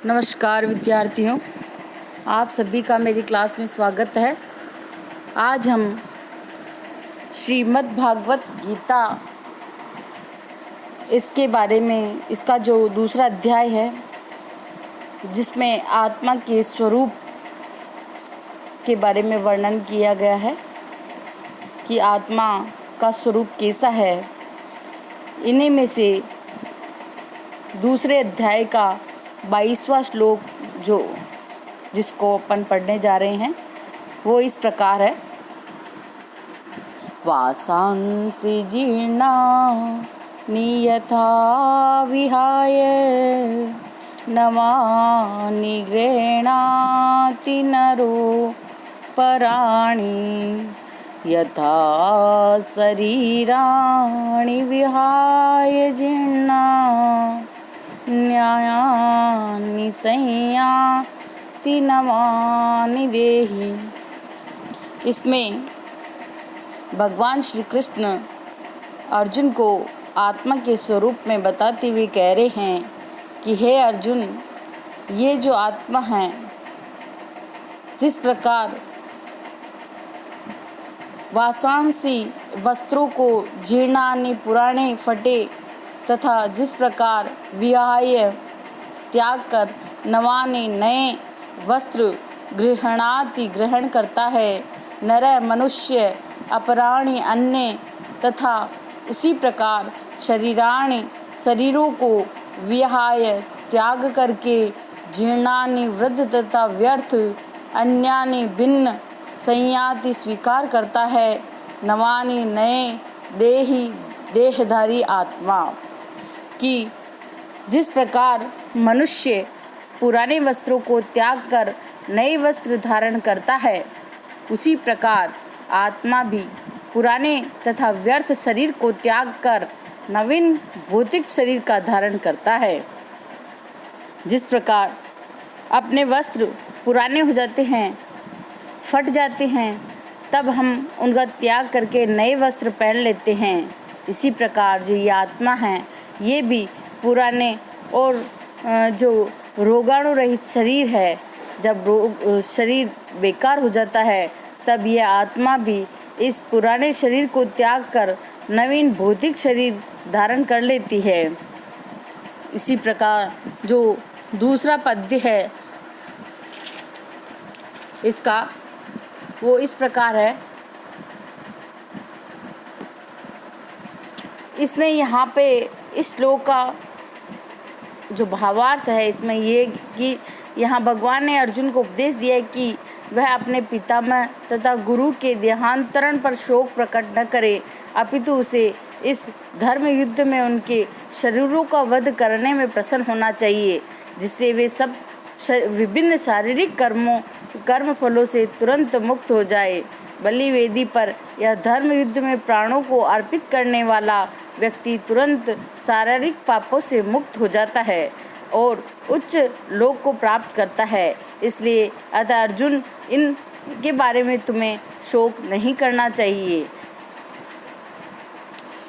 नमस्कार विद्यार्थियों, आप सभी का मेरी क्लास में स्वागत है। आज हम श्रीमद् भागवत गीता इसके बारे में, इसका जो दूसरा अध्याय है जिसमें आत्मा के स्वरूप के बारे में वर्णन किया गया है कि आत्मा का स्वरूप कैसा है, इन्हीं में से दूसरे अध्याय का 22वां श्लोक जिसको अपन पढ़ने जा रहे हैं वो इस प्रकार है। वासांसि जीर्णा नियथा विहाय नवानि गृह्णाति नरो पराणि यथा शरीराणि विहाय जीर्णा न्यायानि संयाति नवानि देहि। इसमें भगवान श्री कृष्ण अर्जुन को आत्मा के स्वरूप में बताते हुए कह रहे हैं कि हे अर्जुन, ये जो आत्मा है, जिस प्रकार वासांसी वस्त्रों को जीर्णानि पुराने फटे तथा जिस प्रकार विहाय त्याग कर नवानि नए वस्त्र गृह्णाति ग्रहण करता है, नर मनुष्य अपराणि अन्य, तथा उसी प्रकार शरीराणि शरीरों को विहाय त्याग करके जीर्णानि वृद्ध तथा व्यर्थ अन्यानि भिन्न संयाति स्वीकार करता है, नवानि नए देही देहधारी आत्मा। कि जिस प्रकार मनुष्य पुराने वस्त्रों को त्याग कर नए वस्त्र धारण करता है, उसी प्रकार आत्मा भी पुराने तथा व्यर्थ शरीर को त्याग कर नवीन भौतिक शरीर का धारण करता है। जिस प्रकार अपने वस्त्र पुराने हो जाते हैं, फट जाते हैं, तब हम उनका त्याग करके नए वस्त्र पहन लेते हैं, इसी प्रकार जो ये आत्मा है, ये भी पुराने और जो रोगाणु रहित शरीर है, जब शरीर बेकार हो जाता है, तब ये आत्मा भी इस पुराने शरीर को त्याग कर नवीन भौतिक शरीर धारण कर लेती है। इसी प्रकार जो दूसरा पद्य है इसका, वो इस प्रकार है। इसमें यहाँ पे इस श्लोक का जो भावार्थ है, इसमें ये कि यहाँ भगवान ने अर्जुन को उपदेश दिया है कि वह अपने पितामह तथा गुरु के देहांतरण पर शोक प्रकट न करे, अपितु उसे इस धर्म युद्ध में उनके शरीरों का वध करने में प्रसन्न होना चाहिए, जिससे वे सब विभिन्न शारीरिक कर्म फलों से तुरंत मुक्त हो जाए। बलि वेदी पर यह धर्म युद्ध में प्राणों को अर्पित करने वाला व्यक्ति तुरंत शारीरिक पापों से मुक्त हो जाता है और उच्च लोक को प्राप्त करता है। इसलिए अतः अर्जुन, इन के बारे में तुम्हें शोक नहीं करना चाहिए।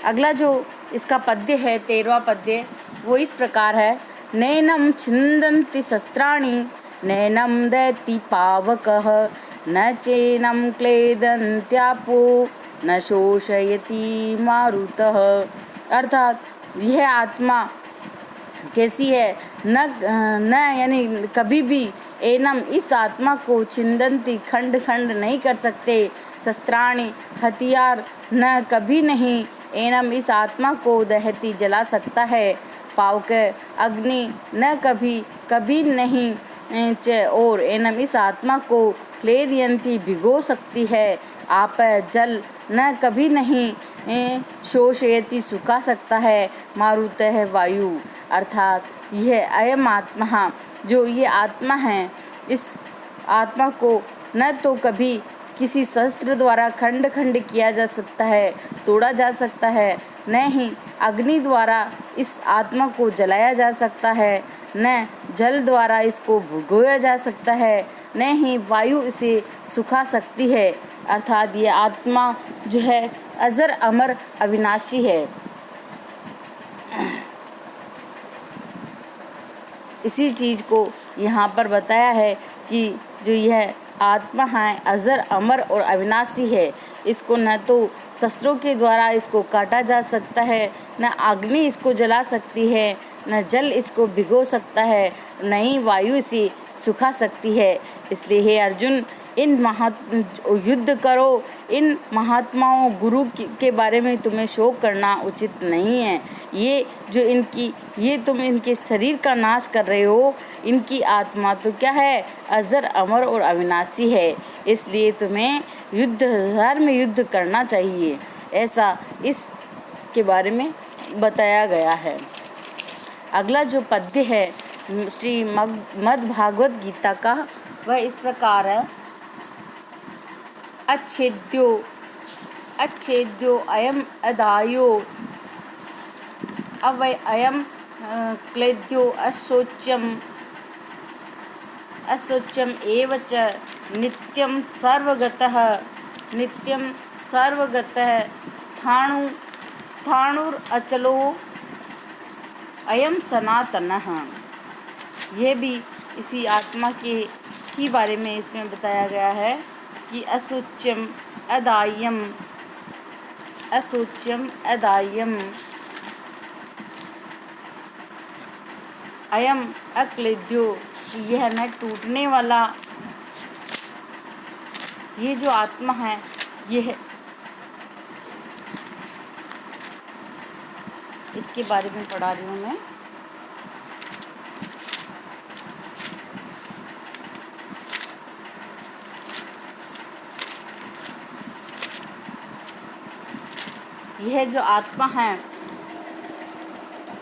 अगला जो इसका पद्य है, 13वां पद्य, वो इस प्रकार है। नैनम छिन्दन्ति शस्त्राणि नैनम दैति पावकः न चैनम क्लेदन्त्यापो न शोषयति मारुतः। अर्थात यह आत्मा कैसी है, न यानी कभी भी, एनम इस आत्मा को छिन्दन्ति खंड खंड नहीं कर सकते, शस्त्राणि हथियार न कभी नहीं, एनम इस आत्मा को दहती जला सकता है, पावक अग्नि न कभी नहीं, और एनम इस आत्मा को क्लेदयंती भिगो सकती है, आप जल न कभी नहीं शोषयति सुखा सकता है, मारुत है वायु। अर्थात यह अयम आत्मा, जो ये आत्मा है, इस आत्मा को न तो कभी किसी शस्त्र द्वारा खंड खंड किया जा सकता है, तोड़ा जा सकता है, न ही अग्नि द्वारा इस आत्मा को जलाया जा सकता है, न जल द्वारा इसको भिगोया जा सकता है, न ही वायु इसे सुखा सकती है। अर्थात ये आत्मा जो है अजर अमर अविनाशी है। इसी चीज़ को यहाँ पर बताया है कि जो यह आत्मा है अजर अमर और अविनाशी है। इसको न तो शस्त्रों के द्वारा इसको काटा जा सकता है, न अग्नि इसको जला सकती है, न जल इसको भिगो सकता है, न ही वायु इसे सुखा सकती है। इसलिए हे अर्जुन, युद्ध करो। इन महात्माओं गुरु के बारे में तुम्हें शोक करना उचित नहीं है। ये तुम इनके शरीर का नाश कर रहे हो। इनकी आत्मा तो क्या है, अजर अमर और अविनाशी है। इसलिए तुम्हें धर्म युद्ध करना चाहिए। ऐसा इसके बारे में बताया गया है। अगला जो पद्य है श्रीमद् भागवत गीता का, वह इस प्रकार है। अच्छेद्यो अयम अदायो अयम क्लेद्यो अशोच्यम एव च नित्यं सर्वगतः स्थाणुरचलो अयम सनातनः। यह भी इसी आत्मा के बारे में इसमें बताया गया है कि अशोच्यम अदायम अयम अक्लेद्यो, यह न टूटने वाला, ये जो आत्मा है यह, इसके बारे में पढ़ा रही हूँ मैं। यह जो आत्मा है,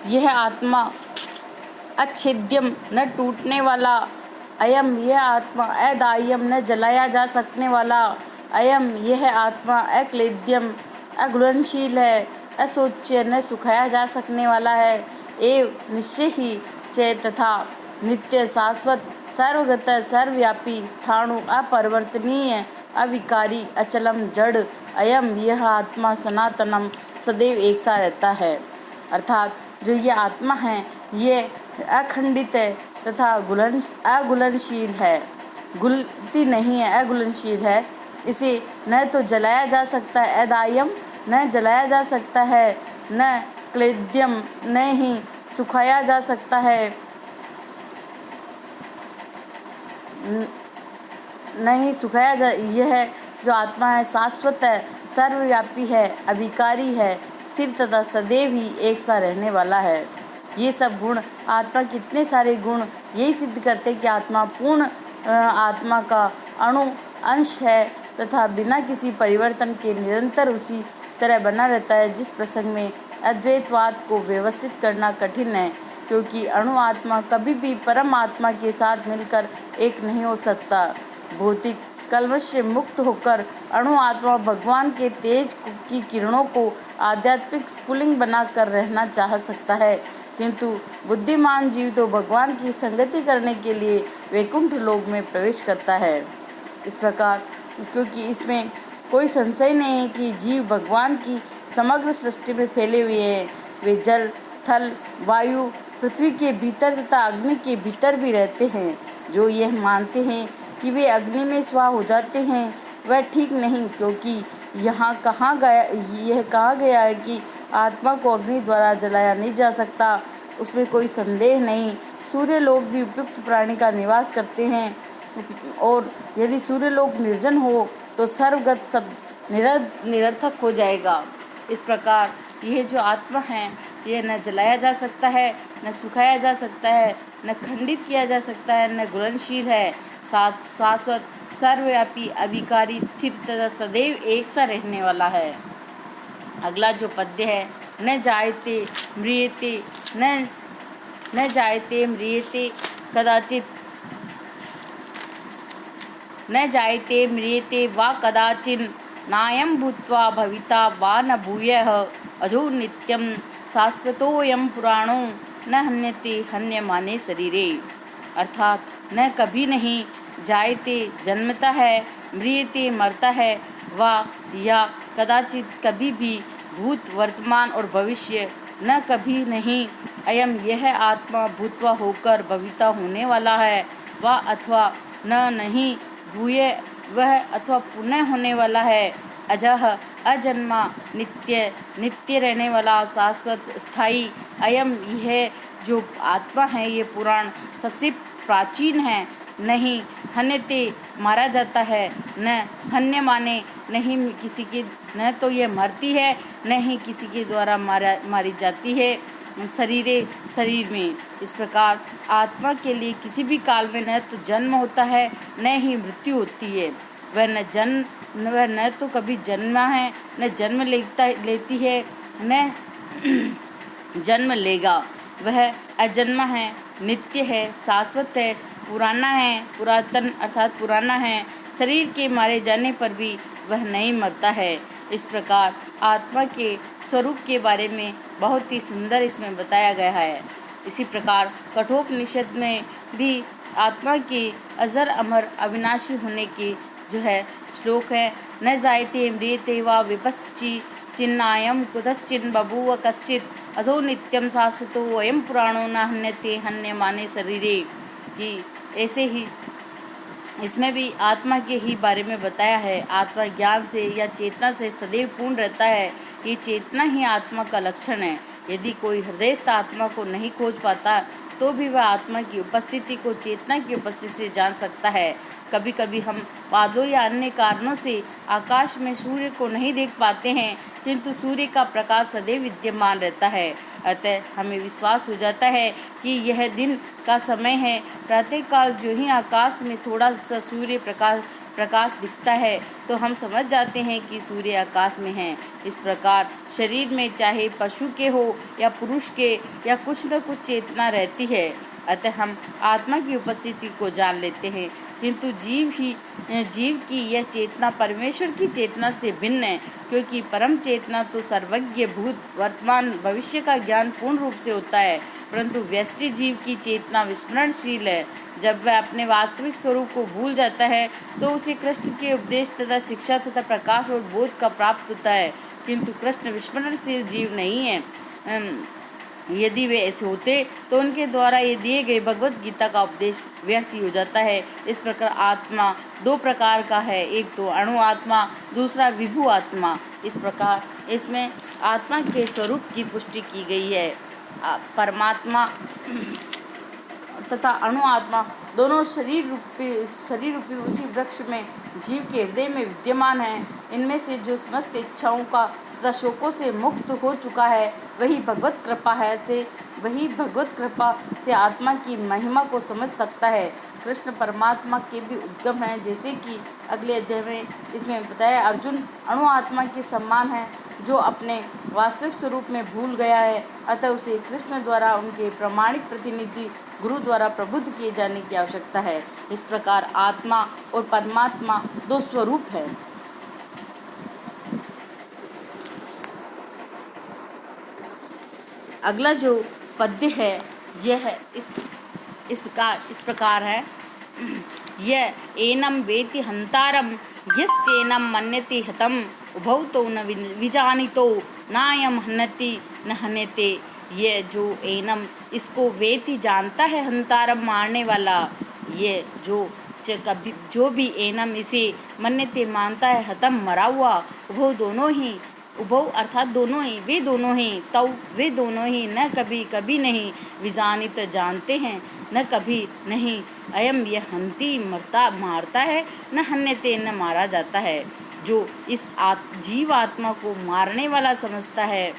यह आत्मा अच्छेद्यम न टूटने वाला, अयम यह आत्मा अदायम न जलाया जा सकने वाला, अयम यह आत्मा अक्लेद्यम अघुलनशील है, अशोच्य न सुखाया जा सकने वाला है, एव निश्चय ही च तथा नित्य शाश्वत सर्वगत सर्वव्यापी स्थाणु अपरिवर्तनीय अविकारी अचलम जड़, अयम यह आत्मा सनातनम सदैव एक सा रहता है। अर्थात जो ये आत्मा है ये अखंडित है तथा अघुलनशील है, घुलती नहीं है, अघुलनशील है। इसे न तो जलाया जा सकता है, अदायम न जलाया जा सकता है, न क्लेद्यम न ही सुखाया जा सकता है, नहीं सुखाया जा। यह जो आत्मा है शाश्वत है, सर्वव्यापी है, अभिकारी है, स्थिर तथा सदैव ही एक सा रहने वाला है। ये सब गुण, आत्मा कितने सारे गुण यही सिद्ध करते कि आत्मा पूर्ण आत्मा का अणु अंश है तथा बिना किसी परिवर्तन के निरंतर उसी तरह बना रहता है। जिस प्रसंग में अद्वैतवाद को व्यवस्थित करना कठिन है, क्योंकि अणु आत्मा कभी भी परम आत्मा के साथ मिलकर एक नहीं हो सकता। भौतिक कल्मश से मुक्त होकर अणु आत्मा भगवान के तेज की किरणों को आध्यात्मिक स्फुलिंग बनाकर रहना चाह सकता है, किंतु बुद्धिमान जीव तो भगवान की संगति करने के लिए वैकुंठ लोक में प्रवेश करता है। इस प्रकार क्योंकि इसमें कोई संशय नहीं है कि जीव भगवान की समग्र सृष्टि में फैले हुए हैं। वे जल, थल, वायु, पृथ्वी के भीतर तथा अग्नि के भीतर भी रहते हैं। जो यह मानते हैं कि वे अग्नि में स्वाह हो जाते हैं, वह ठीक नहीं, क्योंकि यह कहा गया है कि आत्मा को अग्नि द्वारा जलाया नहीं जा सकता। उसमें कोई संदेह नहीं। सूर्य लोक भी उपयुक्त प्राणी का निवास करते हैं, और यदि सूर्य लोक निर्जन हो तो सर्वगत सब निरर्थक हो जाएगा। इस प्रकार यह जो आत्मा है यह न जलाया जा सकता है, न सुखाया जा सकता है, न खंडित किया जा सकता है, न घुलनशील है, शाश्वत, सर्वव्यापी, अभिकारी, स्थिर तथा सदैव एक सा रहने वाला है। अगला जो पद्य है, न जायते म्रियते कदाचित, न जायते म्रियते वा कदाचिन, नायं भूत्वा भविता वा न भूयः, अजो नित्यं शाश्वतोऽयं पुराणो न हन्यते हन्यमाने शरीरे। अर्थात न कभी नहीं जायते जन्मता है, म्रियते मरता है, वा या कदाचित कभी भी, भूत वर्तमान और भविष्य न कभी नहीं अयम यह आत्मा भूत्वा होकर भविता होने वाला है, वह अथवा न नहीं भूय वह अथवा पुनः होने वाला है, अजह अजन्मा नित्य नित्य रहने वाला शाश्वत स्थायी। अयम यह जो आत्मा है ये पुराण सबसे प्राचीन है, नहीं हन्यते मारा जाता है, न हन्य माने नहीं किसी के, न तो ये मरती है न ही किसी के द्वारा मारी जाती है शरीरे शरीर में। इस प्रकार आत्मा के लिए किसी भी काल में न तो जन्म होता है न ही मृत्यु होती है। वह न तो कभी जन्मा है न जन्म लेती है न जन्म लेगा। वह अजन्मा है, नित्य है, शाश्वत है, पुराना है, पुरातन अर्थात पुराना है। शरीर के मारे जाने पर भी वह नहीं मरता है। इस प्रकार आत्मा के स्वरूप के बारे में बहुत ही सुंदर इसमें बताया गया है। इसी प्रकार कठोपनिषद में भी आत्मा के अजर अमर अविनाशी होने के जो है श्लोक है, न जायते म्रियते वा विपश्चि चिन्नायम कुतश्चिन बभूव कश्चित अजो नित्यम शाश्वतो अयम पुराणो न हन्यते हन्य माने शरीरे। कि ऐसे ही इसमें भी आत्मा के ही बारे में बताया है। आत्मा ज्ञान से या चेतना से सदैव पूर्ण रहता है। ये चेतना ही आत्मा का लक्षण है। यदि कोई हृदयस्थ आत्मा को नहीं खोज पाता तो भी वह आत्मा की उपस्थिति को चेतना की उपस्थिति से जान सकता है। कभी कभी हम बादलों या अन्य कारणों से आकाश में सूर्य को नहीं देख पाते हैं, किंतु सूर्य का प्रकाश सदैव विद्यमान रहता है। अतः हमें विश्वास हो जाता है कि यह दिन का समय है। प्रातःकाल जो ही आकाश में थोड़ा सा सूर्य प्रकाश दिखता है तो हम समझ जाते हैं कि सूर्य आकाश में है। इस प्रकार शरीर में चाहे पशु के हो या पुरुष के या कुछ न कुछ चेतना रहती है। अतः हम आत्मा की उपस्थिति को जान लेते हैं, किंतु जीव की यह चेतना परमेश्वर की चेतना से भिन्न है, क्योंकि परम चेतना तो सर्वज्ञ भूत वर्तमान भविष्य का ज्ञान पूर्ण रूप से होता है, परंतु व्यष्टि जीव की चेतना विस्मरणशील है। जब वह अपने वास्तविक स्वरूप को भूल जाता है तो उसे कृष्ण के उपदेश तथा शिक्षा तथा प्रकाश और बोध का प्राप्त होता है, किंतु कृष्ण विस्मरणशील जीव नहीं है। यदि वे ऐसे होते तो उनके द्वारा ये दिए गए भगवत गीता का उपदेश व्यर्थ ही हो जाता है। इस प्रकार आत्मा दो प्रकार का है, एक तो अणु आत्मा, दूसरा विभु आत्मा। इस प्रकार इसमें आत्मा के स्वरूप की पुष्टि की गई है। परमात्मा तथा अणु आत्मा दोनों शरीर रूपी उसी वृक्ष में जीव के हृदय में विद्यमान है। इनमें से जो समस्त इच्छाओं का तथा शोकों से मुक्त हो चुका है वही भगवत कृपा से आत्मा की महिमा को समझ सकता है। कृष्ण परमात्मा के भी उद्गम हैं, जैसे कि अगले अध्याय में इसमें बताया। अर्जुन अणु आत्मा के समान है जो अपने वास्तविक स्वरूप में भूल गया है, अतः उसे कृष्ण द्वारा उनके प्रामाणिक प्रतिनिधि गुरु द्वारा प्रबुद्ध किए जाने की आवश्यकता है। इस प्रकार आत्मा और परमात्मा दो स्वरूप हैं। अगला जो पद्य है यह है इस प्रकार है। यह एनम वेति हंतारम यश्चेनम मन्यते हतम उभौ तो न विजानितो नायम हन्यति न हन्यते। ये जो एनम इसको वेति जानता है, हंतारम मारने वाला, ये जो भी एनम इसे मन्यते मानता है, हतम मरा हुआ, उभौ दोनों ही, उभौ अर्थात दोनों ही, वे दोनों ही, तौ वे दोनों ही, न कभी कभी नहीं, विजानित जानते हैं, न कभी नहीं, अयम यह हंती मारता है, न हन्यते न मारा जाता है। जो इस जीव आत्मा को मारने वाला समझता है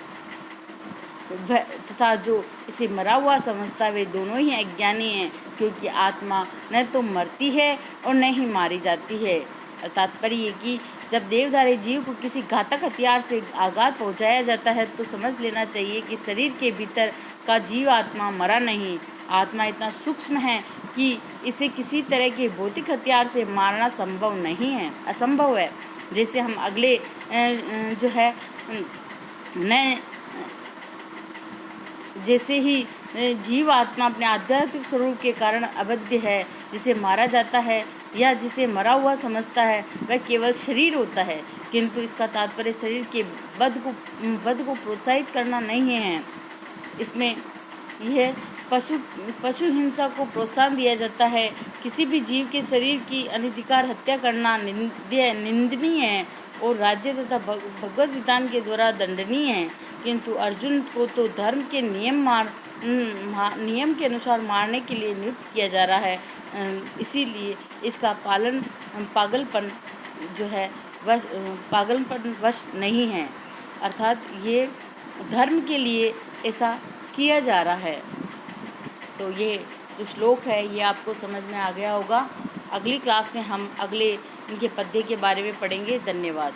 तथा जो इसे मरा हुआ समझता है वे दोनों ही अज्ञानी हैं, क्योंकि आत्मा न तो मरती है और न ही मारी जाती है। तात्पर्य ये कि जब देवधारी जीव को किसी घातक हथियार से आघात पहुंचाया जाता है तो समझ लेना चाहिए कि शरीर के भीतर का जीव आत्मा मरा नहीं। आत्मा इतना सूक्ष्म है कि इसे किसी तरह के भौतिक हथियार से मारना संभव नहीं है, असंभव है। जैसे हम अगले जो है न जैसे ही जीव आत्मा अपने आध्यात्मिक स्वरूप के कारण अबद्ध है, जिसे मारा जाता है या जिसे मरा हुआ समझता है वह केवल शरीर होता है, किंतु इसका तात्पर्य शरीर के वध को प्रोत्साहित करना नहीं है। इसमें यह पशु हिंसा को प्रोत्साहन दिया जाता है। किसी भी जीव के शरीर की अनधिकार हत्या करना निंदनीय है और राज्य तथा भगवत विधान के द्वारा दंडनीय है। किंतु अर्जुन को तो धर्म के नियम के अनुसार मारने के लिए नियुक्त किया जा रहा है। इसीलिए इसका पागलपन जो है वश पागलपन वश नहीं है, अर्थात ये धर्म के लिए ऐसा किया जा रहा है। तो ये जो श्लोक है ये आपको समझ में आ गया होगा। अगली क्लास में हम अगले इनके पद्य के बारे में पढ़ेंगे। धन्यवाद।